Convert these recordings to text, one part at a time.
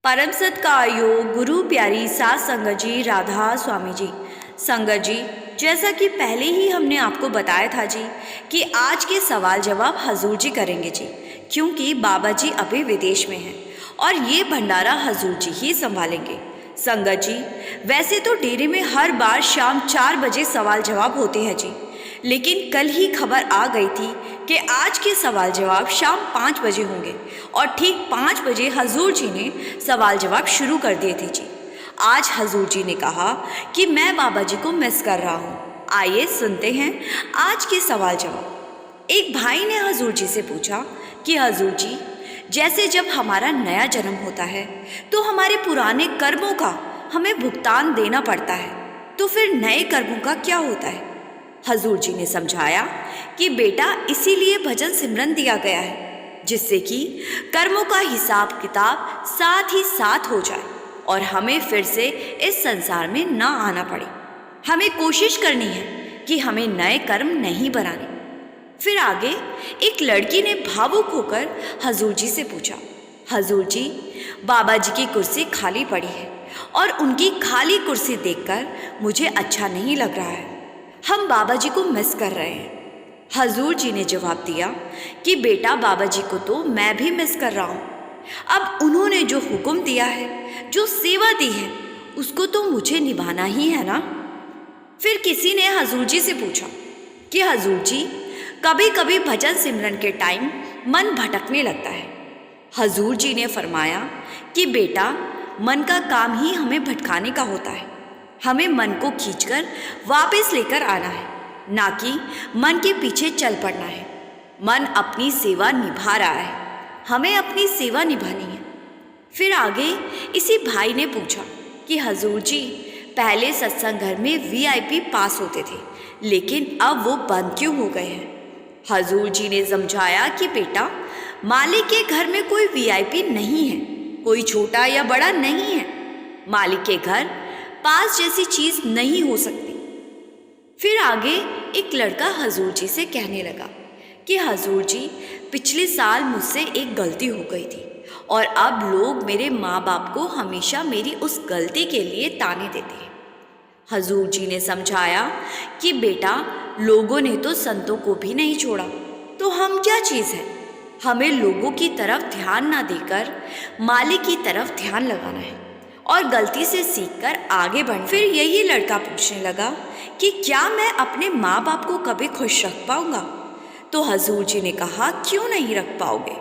परम सत्कार गुरु प्यारी सात संगत जी, राधा स्वामी जी। संगत जी, जैसा कि पहले ही हमने आपको बताया था जी कि आज के सवाल जवाब हजूर जी करेंगे जी, क्योंकि बाबा जी अभी विदेश में हैं और ये भंडारा हजूर जी ही संभालेंगे। संगत जी, वैसे तो डेरे में हर बार शाम 4 बजे सवाल जवाब होते हैं जी, लेकिन कल ही खबर आ गई थी कि आज के सवाल जवाब शाम 5 बजे होंगे और ठीक 5 बजे हजूर जी ने सवाल जवाब शुरू कर दिए थे जी। आज हजूर जी ने कहा कि मैं बाबा जी को मिस कर रहा हूँ। आइए सुनते हैं आज के सवाल जवाब। एक भाई ने हजूर जी से पूछा कि हजूर जी, जैसे जब हमारा नया जन्म होता है तो हमारे पुराने कर्मों का हमें भुगतान देना पड़ता है, तो फिर नए कर्मों का क्या होता है? हजूर जी ने समझाया कि बेटा, इसीलिए भजन सिमरन दिया गया है जिससे कि कर्मों का हिसाब किताब साथ ही साथ हो जाए और हमें फिर से इस संसार में ना आना पड़े। हमें कोशिश करनी है कि हमें नए कर्म नहीं बनाने। फिर आगे एक लड़की ने भावुक होकर हजूर जी से पूछा, हजूर जी, बाबा जी की कुर्सी खाली पड़ी है और उनकी खाली कुर्सी देखकर मुझे अच्छा नहीं लग रहा है। हम बाबा जी को मिस कर रहे हैं। हजूर जी ने जवाब दिया कि बेटा, बाबा जी को तो मैं भी मिस कर रहा हूँ। अब उन्होंने जो हुक्म दिया है, जो सेवा दी है, उसको तो मुझे निभाना ही है ना। फिर किसी ने हजूर जी से पूछा कि हजूर जी, कभी कभी भजन सिमरन के टाइम मन भटकने लगता है। हजूर जी ने फरमाया कि बेटा, मन का काम ही हमें भटकाने का होता है। हमें मन को खींचकर वापस लेकर आना है, ना कि मन के पीछे चल पड़ना है। मन अपनी सेवा निभा रहा है, हमें अपनी सेवा निभानी है। फिर आगे इसी भाई ने पूछा कि हजूर जी, पहले सत्संग घर में VIP पास होते थे, लेकिन अब वो बंद क्यों हो गए हैं? हजूर जी ने समझाया कि बेटा, मालिक के घर में कोई VIP नहीं है, कोई छोटा या बड़ा नहीं है। मालिक के घर पास जैसी चीज नहीं हो सकती। फिर आगे एक लड़का हजूर जी से कहने लगा कि हजूर जी, पिछले साल मुझसे एक गलती हो गई थी और अब लोग मेरे माँ बाप को हमेशा मेरी उस गलती के लिए ताने देते हैं। हजूर जी ने समझाया कि बेटा, लोगों ने तो संतों को भी नहीं छोड़ा, तो हम क्या चीज़ है? हमें लोगों की तरफ ध्यान ना देकर मालिक की तरफ ध्यान लगाना है और गलती से सीखकर आगे बढ़। फिर यही लड़का पूछने लगा कि क्या मैं अपने माँ बाप को कभी खुश रख पाऊंगा? तो हजूर जी ने कहा, क्यों नहीं रख पाओगे?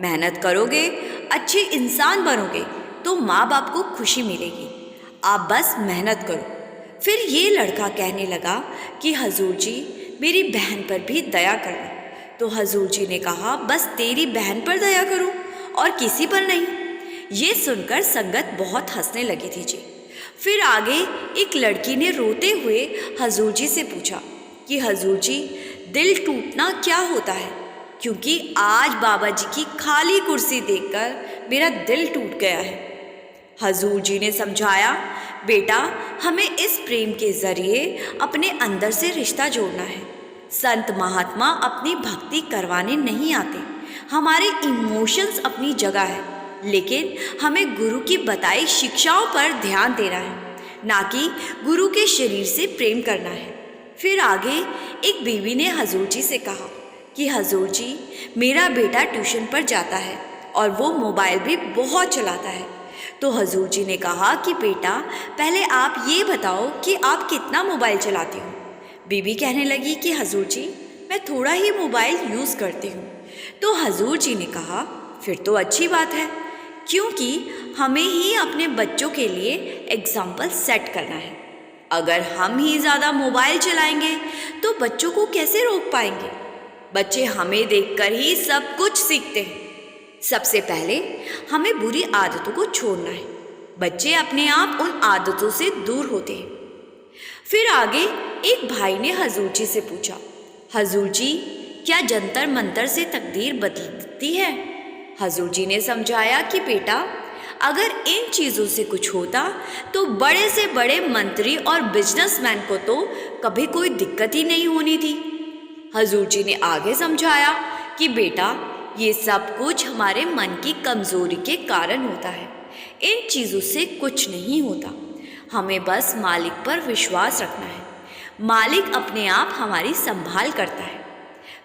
मेहनत करोगे, अच्छे इंसान बनोगे तो माँ बाप को खुशी मिलेगी। आप बस मेहनत करो। फिर ये लड़का कहने लगा कि हजूर जी, मेरी बहन पर भी दया करना। तो हजूर जी ने कहा, बस तेरी बहन पर दया करूं और किसी पर नहीं। ये सुनकर संगत बहुत हंसने लगी थी जी। फिर आगे एक लड़की ने रोते हुए हजूर जी से पूछा कि हजूर जी, दिल टूटना क्या होता है? क्योंकि आज बाबा जी की खाली कुर्सी देखकर मेरा दिल टूट गया है। हजूर जी ने समझाया, बेटा, हमें इस प्रेम के जरिए अपने अंदर से रिश्ता जोड़ना है। संत महात्मा अपनी भक्ति करवाने नहीं आते। हमारे इमोशंस अपनी जगह है, लेकिन हमें गुरु की बताई शिक्षाओं पर ध्यान देना है, ना कि गुरु के शरीर से प्रेम करना है। फिर आगे एक बीवी ने हजूर जी से कहा कि हजूर जी, मेरा बेटा ट्यूशन पर जाता है और वो मोबाइल भी बहुत चलाता है। तो हजूर जी ने कहा कि बेटा, पहले आप ये बताओ कि आप कितना मोबाइल चलाती हो? बीबी कहने लगी कि हजूर जी, मैं थोड़ा ही मोबाइल यूज़ करती हूँ। तो हजूर जी ने कहा, फिर तो अच्छी बात है, क्योंकि हमें ही अपने बच्चों के लिए एग्जाम्पल सेट करना है। अगर हम ही ज़्यादा मोबाइल चलाएंगे तो बच्चों को कैसे रोक पाएंगे? बच्चे हमें देखकर ही सब कुछ सीखते हैं। सबसे पहले हमें बुरी आदतों को छोड़ना है। बच्चे अपने आप उन आदतों से दूर होते हैं। फिर आगे एक भाई ने हजूर जी से पूछा, हजूर जी, क्या जंतर मंतर से तकदीर बदलती है? हजूर जी ने समझाया कि बेटा, अगर इन चीज़ों से कुछ होता तो बड़े से बड़े मंत्री और बिजनेसमैन को तो कभी कोई दिक्कत ही नहीं होनी थी। हजूर जी ने आगे समझाया कि बेटा, ये सब कुछ हमारे मन की कमज़ोरी के कारण होता है। इन चीज़ों से कुछ नहीं होता। हमें बस मालिक पर विश्वास रखना है। मालिक अपने आप हमारी संभाल करता है।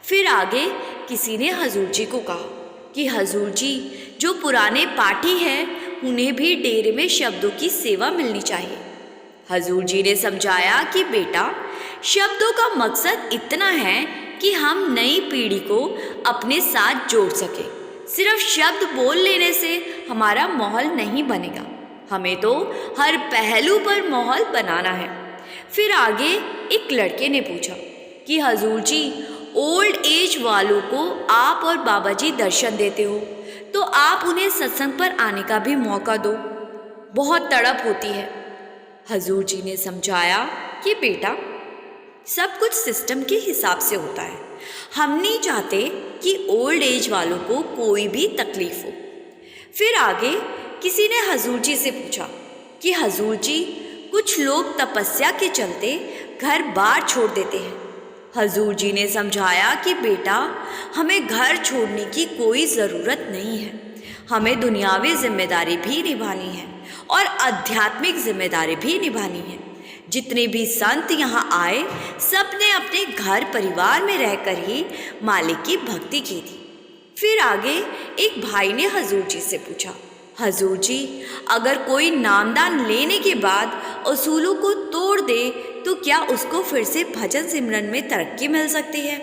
फिर आगे किसी ने हजूर जी को कहा कि हजूर जी, जो पुराने पाठी हैं उन्हें भी डेरे में शब्दों की सेवा मिलनी चाहिए। हजूर जी ने समझाया कि बेटा, शब्दों का मकसद इतना है कि हम नई पीढ़ी को अपने साथ जोड़ सके। सिर्फ शब्द बोल लेने से हमारा माहौल नहीं बनेगा, हमें तो हर पहलू पर माहौल बनाना है। फिर आगे एक लड़के ने पूछा कि हजूर जी, ओल्ड एज वालों को आप और बाबा जी दर्शन देते हो, तो आप उन्हें सत्संग पर आने का भी मौका दो, बहुत तड़प होती है। हजूर जी ने समझाया कि बेटा, सब कुछ सिस्टम के हिसाब से होता है। हम नहीं चाहते कि ओल्ड एज वालों को कोई भी तकलीफ हो। फिर आगे किसी ने हजूर जी से पूछा कि हजूर जी, कुछ लोग तपस्या के चलते घर बार छोड़ देते हैं। हजूर जी ने समझाया कि बेटा, हमें घर छोड़ने की कोई ज़रूरत नहीं है। हमें दुनियावी जिम्मेदारी भी निभानी है और आध्यात्मिक जिम्मेदारी भी निभानी है। जितने भी संत यहाँ आए, सब ने अपने घर परिवार में रहकर ही मालिक की भक्ति की थी। फिर आगे एक भाई ने हजूर जी से पूछा, हजूर जी, अगर कोई नामदान लेने के बाद उसूलों को तोड़ दे तो क्या उसको फिर से भजन सिमरन में तरक्की मिल सकती है?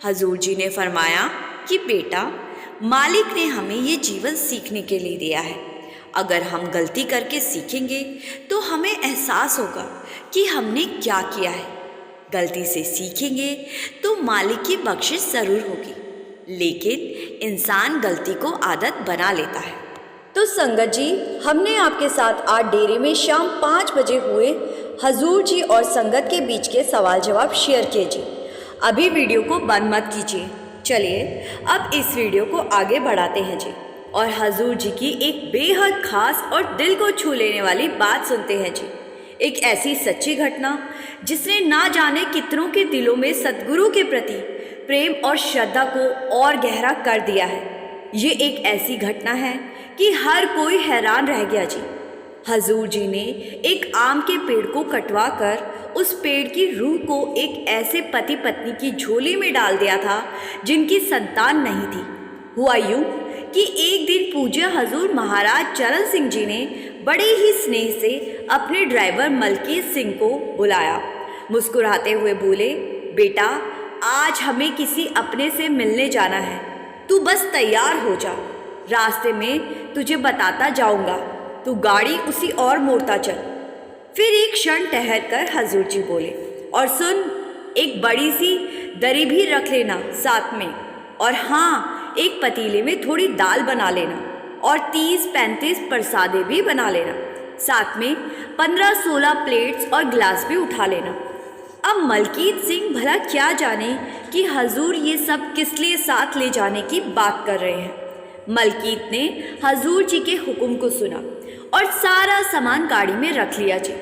हजूर जी ने फरमाया कि बेटा, मालिक ने हमें ये जीवन सीखने के लिए दिया है। अगर हम गलती करके सीखेंगे तो हमें एहसास होगा कि हमने क्या किया है। गलती से सीखेंगे तो मालिक की बख्शिश ज़रूर होगी, लेकिन इंसान गलती को आदत बना लेता है। तो संगत जी, हमने आपके साथ आज डेरे में शाम 5 बजे हुए हजूर जी और संगत के बीच के सवाल जवाब शेयर किए जी। अभी वीडियो को बंद मत कीजिए। चलिए अब इस वीडियो को आगे बढ़ाते हैं जी और हजूर जी की एक बेहद खास और दिल को छू लेने वाली बात सुनते हैं जी। एक ऐसी सच्ची घटना जिसने ना जाने कितनों के दिलों में सद्गुरु के प्रति प्रेम और श्रद्धा को और गहरा कर दिया है। ये एक ऐसी घटना है कि हर कोई हैरान रह गया जी। हजूर जी ने एक आम के पेड़ को कटवा कर उस पेड़ की रूह को एक ऐसे पति पत्नी की झोली में डाल दिया था जिनकी संतान नहीं थी। हुआ यूं कि एक दिन पूज्य हजूर महाराज चरण सिंह जी ने बड़े ही स्नेह से अपने ड्राइवर मलकीत सिंह को बुलाया। मुस्कुराते हुए बोले, बेटा, आज हमें किसी अपने से मिलने जाना है, तू बस तैयार हो जा। रास्ते में तुझे बताता जाऊंगा, तू गाड़ी उसी और मोड़ता चल। फिर एक क्षण ठहर कर हजूर जी बोले, और सुन, एक बड़ी सी दरी भी रख लेना साथ में, और हाँ, एक पतीले में थोड़ी दाल बना लेना और 30-35 प्रसादे भी बना लेना। साथ में 15-16 प्लेट्स और गिलास भी उठा लेना। अब मलकीत सिंह भला क्या जाने कि हजूर ये सब किस लिए साथ ले जाने की बात कर रहे हैं। मलकीत ने हजूर जी के हुक्म को सुना और सारा सामान गाड़ी में रख लिया जी।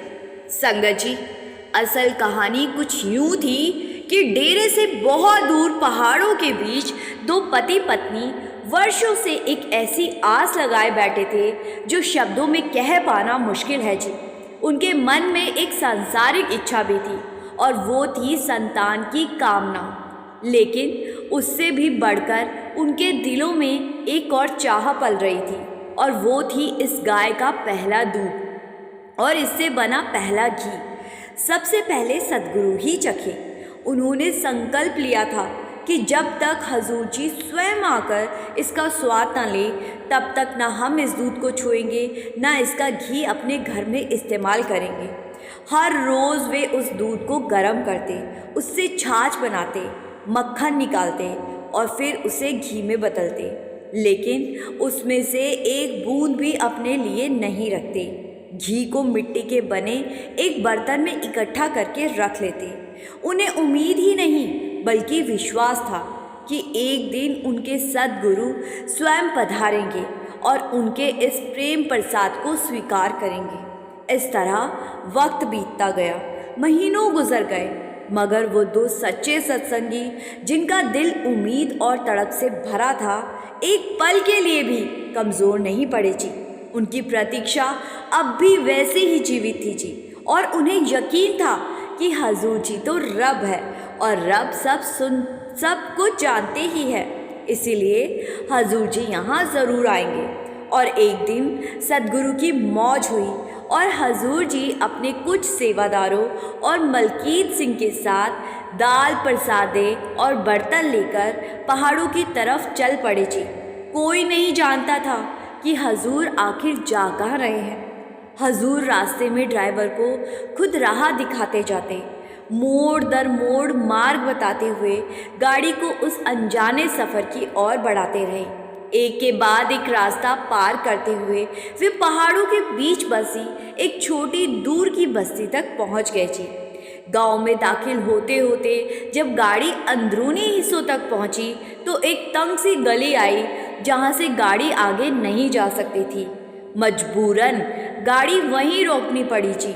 संगत जी, असल कहानी कुछ यूं थी कि डेरे से बहुत दूर पहाड़ों के बीच 2 पति पत्नी वर्षों से एक ऐसी आस लगाए बैठे थे जो शब्दों में कह पाना मुश्किल है जी। उनके मन में एक सांसारिक इच्छा भी थी और वो थी संतान की कामना, लेकिन उससे भी बढ़कर उनके दिलों में एक और चाह पल रही थी और वो थी इस गाय का पहला दूध और इससे बना पहला घी। सबसे पहले सद्गुरु ही चखे। उन्होंने संकल्प लिया था कि जब तक हजूर जी स्वयं आकर इसका स्वाद न ले, तब तक ना हम इस दूध को छुएंगे, ना इसका घी अपने घर में इस्तेमाल करेंगे। हर रोज़ वे उस दूध को गर्म करते, उससे छाछ बनाते, मक्खन निकालते और फिर उसे घी में बदलते, लेकिन उसमें से एक बूंद भी अपने लिए नहीं रखते। घी को मिट्टी के बने एक बर्तन में इकट्ठा करके रख लेते। उन्हें उम्मीद ही नहीं बल्कि विश्वास था कि एक दिन उनके सद्गुरु स्वयं पधारेंगे और उनके इस प्रेम प्रसाद को स्वीकार करेंगे। इस तरह वक्त बीतता गया, महीनों गुजर गए, मगर वो 2 सच्चे सत्संगी जिनका दिल उम्मीद और तड़प से भरा था, एक पल के लिए भी कमज़ोर नहीं पड़े जी। उनकी प्रतीक्षा अब भी वैसे ही जीवित थी जी, और उन्हें यकीन था कि हजूर जी तो रब है और रब सब कुछ जानते ही है, इसीलिए हजूर जी यहाँ ज़रूर आएंगे। और एक दिन सदगुरु की मौज हुई और हजूर जी अपने कुछ सेवादारों और मलकीत सिंह के साथ दाल प्रसादे और बर्तन लेकर पहाड़ों की तरफ चल पड़े जी। कोई नहीं जानता था कि हजूर आखिर जा कहाँ रहे हैं। हजूर रास्ते में ड्राइवर को खुद राह दिखाते जाते, मोड़ दर मोड़ मार्ग बताते हुए गाड़ी को उस अनजाने सफ़र की ओर बढ़ाते रहे। एक के बाद एक रास्ता पार करते हुए वे पहाड़ों के बीच बसी एक छोटी दूर की बस्ती तक पहुंच गए जी। गांव में दाखिल होते होते जब गाड़ी अंदरूनी हिस्सों तक पहुंची तो एक तंग सी गली आई जहां से गाड़ी आगे नहीं जा सकती थी। मजबूरन गाड़ी वहीं रोकनी पड़ी जी।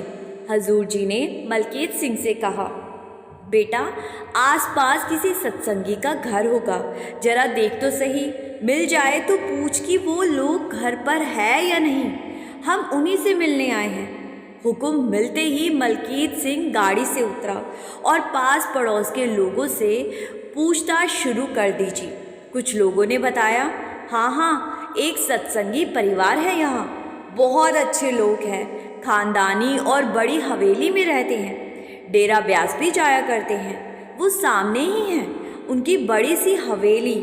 हजूर जी ने मलकीत सिंह से कहा, बेटा आसपास किसी सत्संगी का घर होगा, जरा देख तो सही, मिल जाए तो पूछ कि वो लोग घर पर है या नहीं, हम उन्हीं से मिलने आए हैं। हुक्म मिलते ही मलकीत सिंह गाड़ी से उतरा और पास पड़ोस के लोगों से पूछताछ शुरू कर दी जी। कुछ लोगों ने बताया, हाँ एक सत्संगी परिवार है यहाँ, बहुत अच्छे लोग हैं, खानदानी और बड़ी हवेली में रहते हैं, डेरा ब्यास भी जाया करते हैं, वो सामने ही हैं, उनकी बड़ी सी हवेली।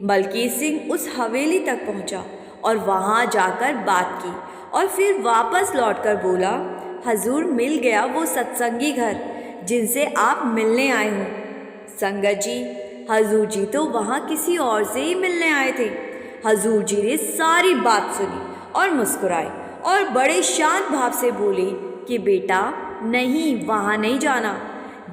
मलकीत सिंह उस हवेली तक पहुंचा और वहां जाकर बात की और फिर वापस लौटकर बोला, हजूर मिल गया वो सत्संगी घर जिनसे आप मिलने आए हो। संगत जी, हजूर जी तो वहाँ किसी और से ही मिलने आए थे। हजूर जी ने सारी बात सुनी और मुस्कुराए और बड़े शांत भाव से बोले कि बेटा नहीं, वहाँ नहीं जाना,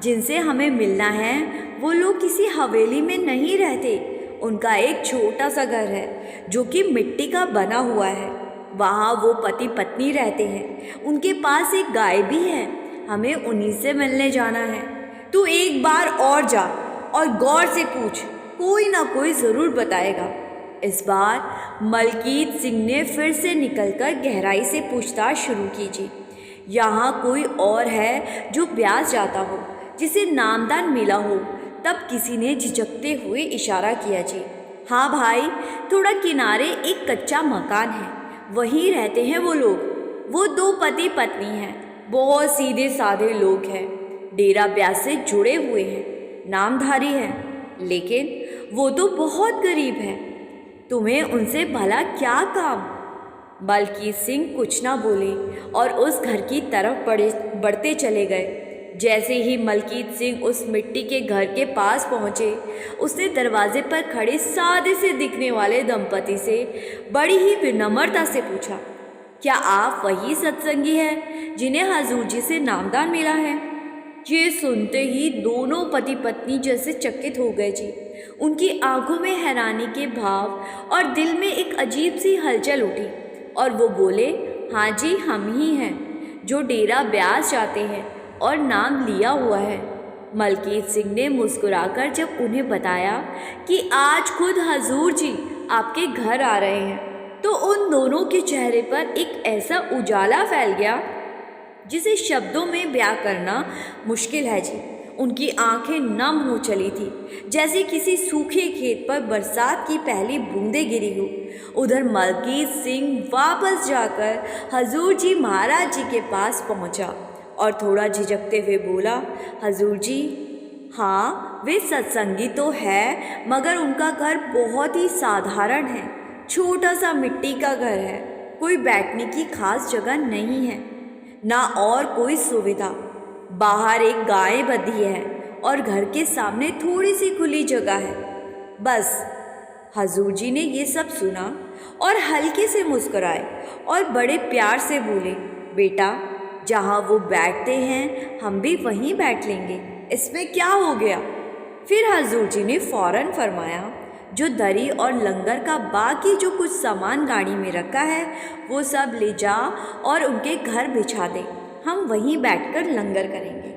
जिनसे हमें मिलना है वो लोग किसी हवेली में नहीं रहते, उनका एक छोटा सा घर है जो कि मिट्टी का बना हुआ है, वहाँ वो पति पत्नी रहते हैं, उनके पास एक गाय भी है, हमें उन्हीं से मिलने जाना है। तू एक बार और जा और गौर से पूछ, कोई ना कोई ज़रूर बताएगा। इस बार मलकीत सिंह ने फिर से निकलकर गहराई से पूछताछ शुरू की जी। यहाँ कोई और है जो ब्यास जाता हो, जिसे नामदान मिला हो? तब किसी ने झिझकते हुए इशारा किया जी। हाँ भाई, थोड़ा किनारे एक कच्चा मकान है, वहीं रहते हैं वो लोग। वो दो पति पत्नी हैं, बहुत सीधे साधे लोग हैं, डेरा ब्यास से जुड़े हुए हैं, नामधारी हैं, लेकिन वो तो बहुत गरीब हैं। तुम्हें उनसे भला क्या काम? मलकीत सिंह कुछ ना बोले और उस घर की तरफ बढ़ते चले गए। जैसे ही मलकीत सिंह उस मिट्टी के घर के पास पहुँचे, उसने दरवाजे पर खड़े सादे से दिखने वाले दंपति से बड़ी ही विनम्रता से पूछा, क्या आप वही सत्संगी हैं जिन्हें हजूर जी से नामदान मिला है? ये सुनते ही दोनों पति पत्नी जैसे चकित हो गए जी। उनकी आंखों में हैरानी के भाव और दिल में एक अजीब सी हलचल उठी और वो बोले, हाँ जी, हम ही हैं जो डेरा ब्यास जाते हैं और नाम लिया हुआ है। मलकीत सिंह ने मुस्कुराकर जब उन्हें बताया कि आज खुद हजूर जी आपके घर आ रहे हैं, तो उन दोनों के चेहरे पर एक ऐसा उजाला फैल गया जिसे शब्दों में बयां करना मुश्किल है जी। उनकी आंखें नम हो चली थी, जैसे किसी सूखे खेत पर बरसात की पहली बूंदें गिरी हो। उधर मलकीत सिंह वापस जाकर हजूर जी महाराज जी के पास पहुंचा और थोड़ा झिझकते हुए बोला, हजूर जी, हाँ वे सत्संगी तो है, मगर उनका घर बहुत ही साधारण है, छोटा सा मिट्टी का घर है, कोई बैठने की खास जगह नहीं है, ना और कोई सुविधा। बाहर एक गाय बंधी है और घर के सामने थोड़ी सी खुली जगह है, बस। हजूर जी ने ये सब सुना और हल्के से मुस्कुराए और बड़े प्यार से बोले, बेटा जहाँ वो बैठते हैं हम भी वहीं बैठ लेंगे, इसमें क्या हो गया? फिर हजूर जी ने फौरन फरमाया, जो दरी और लंगर का बाकी जो कुछ सामान गाड़ी में रखा है वो सब ले जा और उनके घर बिछा दे, हम वहीं बैठकर लंगर करेंगे।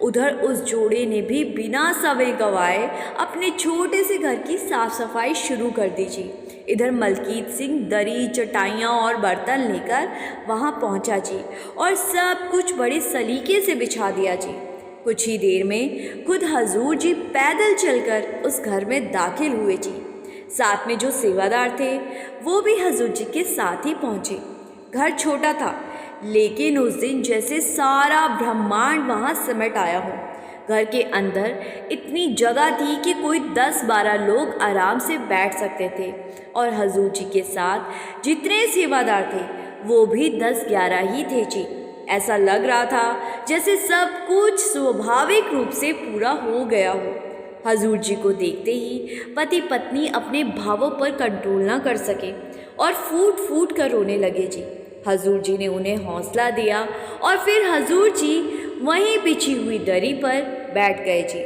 उधर उस जोड़े ने भी बिना समय गंवाए अपने छोटे से घर की साफ सफाई शुरू कर दी जी। इधर मलकीत सिंह दरी, चटाइयाँ और बर्तन लेकर वहाँ पहुँचा जी और सब कुछ बड़े सलीके से बिछा दिया जी। कुछ ही देर में खुद हजूर जी पैदल चलकर उस घर में दाखिल हुए जी। साथ में जो सेवादार थे वो भी हजूर जी के साथ ही पहुँचे। घर छोटा था, लेकिन उस दिन जैसे सारा ब्रह्मांड वहाँ सिमट आया हो। घर के अंदर इतनी जगह थी कि कोई 10-12 लोग आराम से बैठ सकते थे और हजूर जी के साथ जितने सेवादार थे वो भी 10-11 ही थे जी। ऐसा लग रहा था जैसे सब कुछ स्वाभाविक रूप से पूरा हो गया हो। हजूर जी को देखते ही पति पत्नी अपने भावों पर कंट्रोल ना कर सके और फूट फूट कर रोने लगे जी। हजूर जी ने उन्हें हौसला दिया और फिर हजूर जी वहीं बिछी हुई दरी पर बैठ गए जी।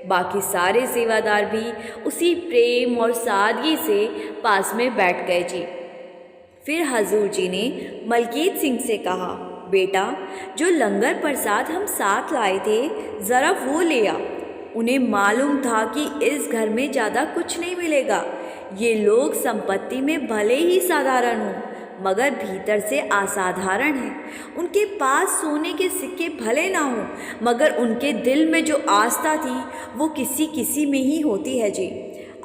बाकी सारे सेवादार भी उसी प्रेम और सादगी से पास में बैठ गए जी। फिर हजूर जी ने मलकीत सिंह से कहा, बेटा, जो लंगर प्रसाद हम साथ लाए थे ज़रा वो ले आ। उन्हें मालूम था कि इस घर में ज़्यादा कुछ नहीं मिलेगा। ये लोग संपत्ति में भले ही साधारण हों मगर भीतर से असाधारण हैं। उनके पास सोने के सिक्के भले ना हों मगर उनके दिल में जो आस्था थी वो किसी किसी में ही होती है जी।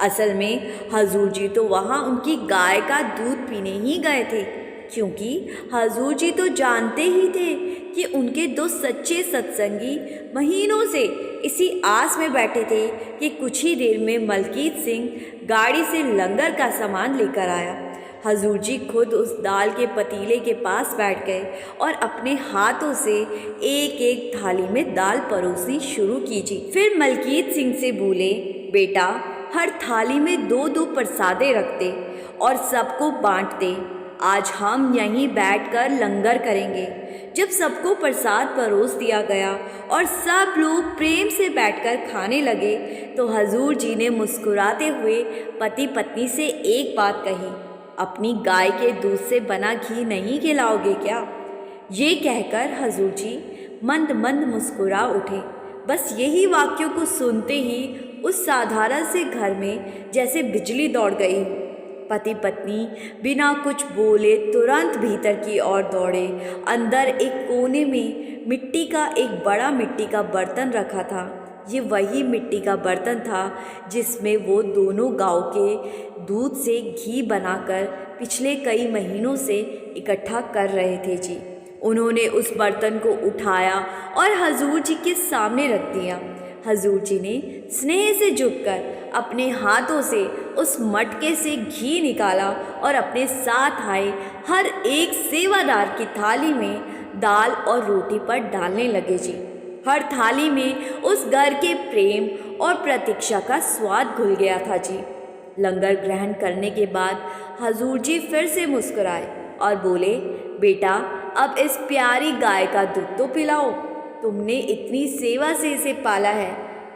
असल में हजूर जी तो वहाँ उनकी गाय का दूध पीने ही गए थे, क्योंकि हजूर जी तो जानते ही थे कि उनके दो सच्चे सत्संगी महीनों से इसी आस में बैठे थे कि कुछ ही देर में मलकीत सिंह गाड़ी से लंगर का सामान लेकर आया। हजूर जी खुद उस दाल के पतीले के पास बैठ गए और अपने हाथों से एक एक थाली में दाल परोसनी शुरू की जी। फिर मलकीत सिंह से बोले, बेटा, हर थाली में 2-2 प्रसादे रखते और सबको बांटते। आज हम यहीं बैठकर लंगर करेंगे। जब सबको प्रसाद परोस दिया गया और सब लोग प्रेम से बैठकर खाने लगे तो हजूर जी ने मुस्कुराते हुए पति पत्नी से एक बात कही, अपनी गाय के दूध से बना घी नहीं खिलाओगे क्या? ये कहकर हजूर जी मंद मंद मुस्कुरा उठे। बस यही वाक्यों को सुनते ही उस साधारण से घर में जैसे बिजली दौड़ गई। पति पत्नी बिना कुछ बोले तुरंत भीतर की ओर दौड़े। अंदर एक कोने में मिट्टी का एक बड़ा मिट्टी का बर्तन रखा था। ये वही मिट्टी का बर्तन था जिसमें वो दोनों गायों के दूध से घी बनाकर पिछले कई महीनों से इकट्ठा कर रहे थे जी। उन्होंने उस बर्तन को उठाया और हजूर जी के सामने रख दिया। हजूर जी ने स्नेह से झुककर अपने हाथों से उस मटके से घी निकाला और अपने साथ आए हर एक सेवादार की थाली में दाल और रोटी पर डालने लगे जी। हर थाली में उस घर के प्रेम और प्रतीक्षा का स्वाद घुल गया था जी। लंगर ग्रहण करने के बाद हजूर जी फिर से मुस्कुराए और बोले, बेटा, अब इस प्यारी गाय का दूध तो पिलाओ। तुमने इतनी सेवा से इसे पाला है,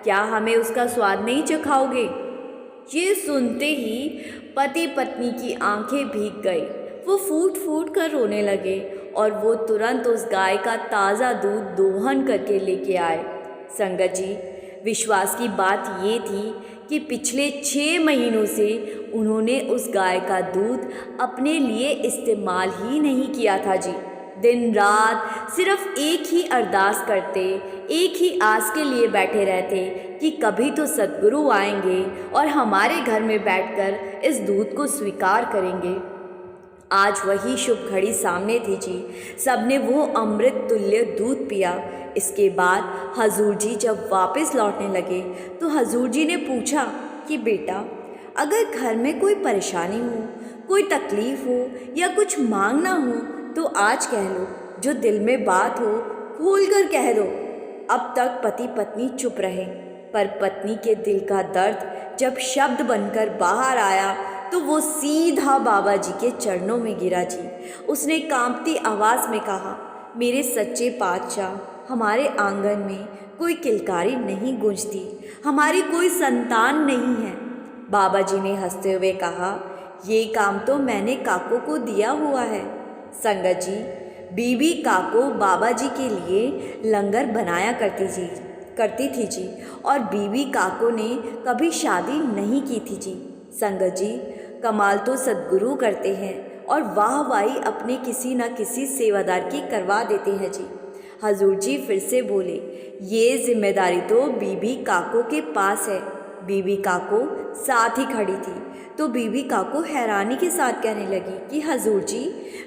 क्या हमें उसका स्वाद नहीं चखाओगे? ये सुनते ही पति पत्नी की आंखें भीग गई। वो फूट फूट कर रोने लगे और वो तुरंत उस गाय का ताज़ा दूध दोहन करके लेके आए। संगत जी, विश्वास की बात ये थी कि पिछले 6 महीनों से उन्होंने उस गाय का दूध अपने लिए इस्तेमाल ही नहीं किया था जी। दिन रात सिर्फ एक ही अरदास करते, एक ही आस के लिए बैठे रहते कि कभी तो सद्गुरु आएंगे और हमारे घर में बैठकर इस दूध को स्वीकार करेंगे। आज वही शुभ घड़ी सामने थी जी। सबने वो अमृत तुल्य दूध पिया। इसके बाद हजूर जी जब वापस लौटने लगे तो हजूर जी ने पूछा कि बेटा, अगर घर में कोई परेशानी हो, कोई तकलीफ़ हो या कुछ मांगना हो तो आज कह लो। जो दिल में बात हो खोल कर कह दो। अब तक पति पत्नी चुप रहे, पर पत्नी के दिल का दर्द जब शब्द बनकर बाहर आया तो वो सीधा बाबा जी के चरणों में गिरा जी। उसने कांपती आवाज़ में कहा, मेरे सच्चे पातशाह, हमारे आंगन में कोई किलकारी नहीं गूंजती, हमारी कोई संतान नहीं है। बाबा जी ने हंसते हुए कहा, ये काम तो मैंने काको को दिया हुआ है। संगत जी, बीबी काको बाबा जी के लिए लंगर बनाया करती थी जी। और बीबी काको ने कभी शादी नहीं की थी जी। संगत जी, कमाल तो सद्गुरु करते हैं और वाहवाही अपने किसी न किसी सेवादार की करवा देते हैं जी। हजूर जी फिर से बोले, ये जिम्मेदारी तो बीबी काको के पास है। बीबी काको साथ ही खड़ी थी तो बीबी काको हैरानी के साथ कहने लगी कि हजूर जी,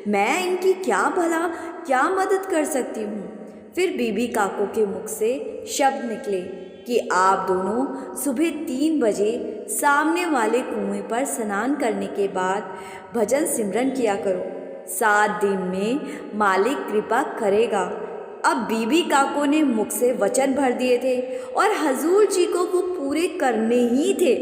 मैं इनकी क्या मदद कर सकती हूँ। फिर बीबी काको के मुख से शब्द निकले कि आप दोनों सुबह 3 बजे सामने वाले कुएं पर स्नान करने के बाद भजन सिमरन किया करो। 7 दिन में मालिक कृपा करेगा। अब बीबी काको ने मुख से वचन भर दिए थे और हजूर जी को वो पूरे करने ही थे।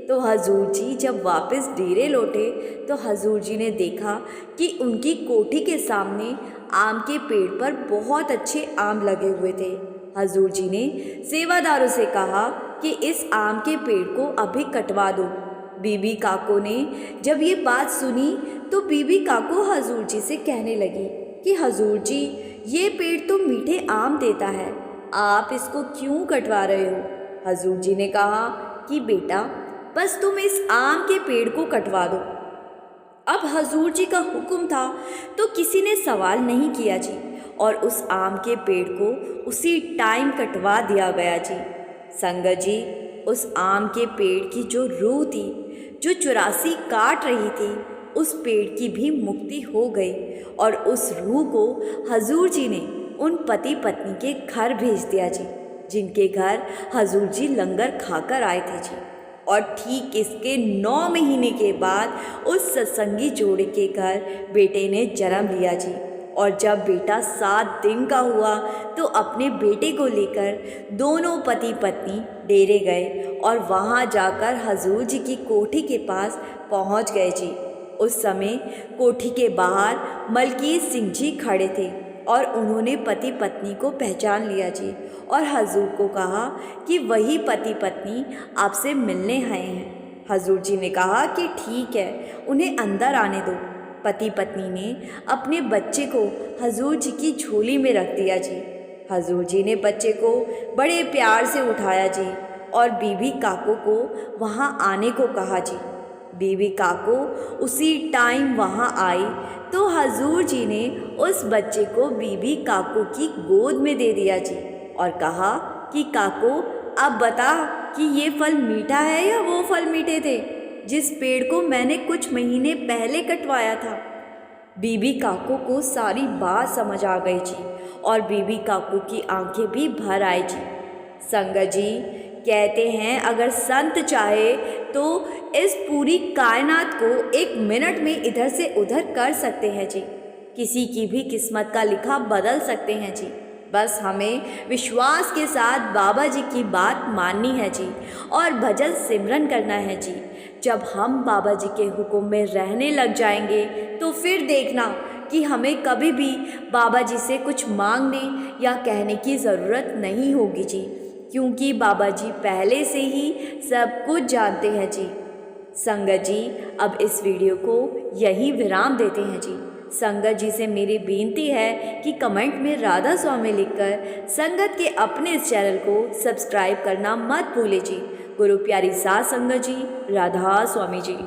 तो हजूर जी जब वापस डेरे लौटे तो हजूर जी ने देखा कि उनकी कोठी के सामने आम के पेड़ पर बहुत अच्छे आम लगे हुए थे। हजूर जी ने सेवादारों से कहा कि इस आम के पेड़ को अभी कटवा दो। बीबी काको ने जब ये बात सुनी तो बीबी काको हजूर जी से कहने लगी कि हजूर जी, ये पेड़ तो मीठे आम देता है, आप इसको क्यों कटवा रहे हो। हजूर जी ने कहा कि बेटा, बस तुम इस आम के पेड़ को कटवा दो। अब हजूर जी का हुक्म था तो किसी ने सवाल नहीं किया जी और उस आम के पेड़ को उसी टाइम कटवा दिया गया जी। संगत जी, उस आम के पेड़ की जो रूह थी, जो 84 काट रही थी, उस पेड़ की भी मुक्ति हो गई और उस रूह को हजूर जी ने उन पति पत्नी के घर भेज दिया जी, जिनके घर हजूर जी लंगर खाकर आए थे जी। और ठीक इसके 9 महीने के बाद उस सत्संगी जोड़े के घर बेटे ने जन्म लिया जी। और जब बेटा 7 दिन का हुआ तो अपने बेटे को लेकर दोनों पति पत्नी डेरे गए और वहाँ जाकर हजूर जी की कोठी के पास पहुँच गए जी। उस समय कोठी के बाहर मलकीत सिंह जी खड़े थे और उन्होंने पति पत्नी को पहचान लिया जी और हजूर को कहा कि वही पति पत्नी आपसे मिलने आए हैं। हजूर जी ने कहा कि ठीक है, उन्हें अंदर आने दो। पति पत्नी ने अपने बच्चे को हजूर जी की झोली में रख दिया जी। हजूर जी ने बच्चे को बड़े प्यार से उठाया जी और बीबी काको को वहाँ आने को कहा जी। बीबी काको उसी टाइम वहाँ आई तो हजूर जी ने उस बच्चे को बीबी काको की गोद में दे दिया जी और कहा कि काको, अब बता कि ये फल मीठा है या वो फल मीठे थे जिस पेड़ को मैंने कुछ महीने पहले कटवाया था। बीबी काको को सारी बात समझ आ गई जी और बीबी काको की आंखें भी भर आई जी। संगत जी, कहते हैं अगर संत चाहे तो इस पूरी कायनात को 1 मिनट में इधर से उधर कर सकते हैं जी। किसी की भी किस्मत का लिखा बदल सकते हैं जी। बस हमें विश्वास के साथ बाबा जी की बात माननी है जी और भजन सिमरन करना है जी। जब हम बाबा जी के हुक्म में रहने लग जाएंगे तो फिर देखना कि हमें कभी भी बाबा जी से कुछ मांगने या कहने की ज़रूरत नहीं होगी जी, क्योंकि बाबा जी पहले से ही सब कुछ जानते हैं जी। संगत जी, अब इस वीडियो को यही विराम देते हैं जी। संगत जी से मेरी बेनती है कि कमेंट में राधा स्वामी लिखकर संगत के अपने इस चैनल को सब्सक्राइब करना मत भूलिए जी। गुरु प्यारी सास संगत जी, राधा स्वामी जी।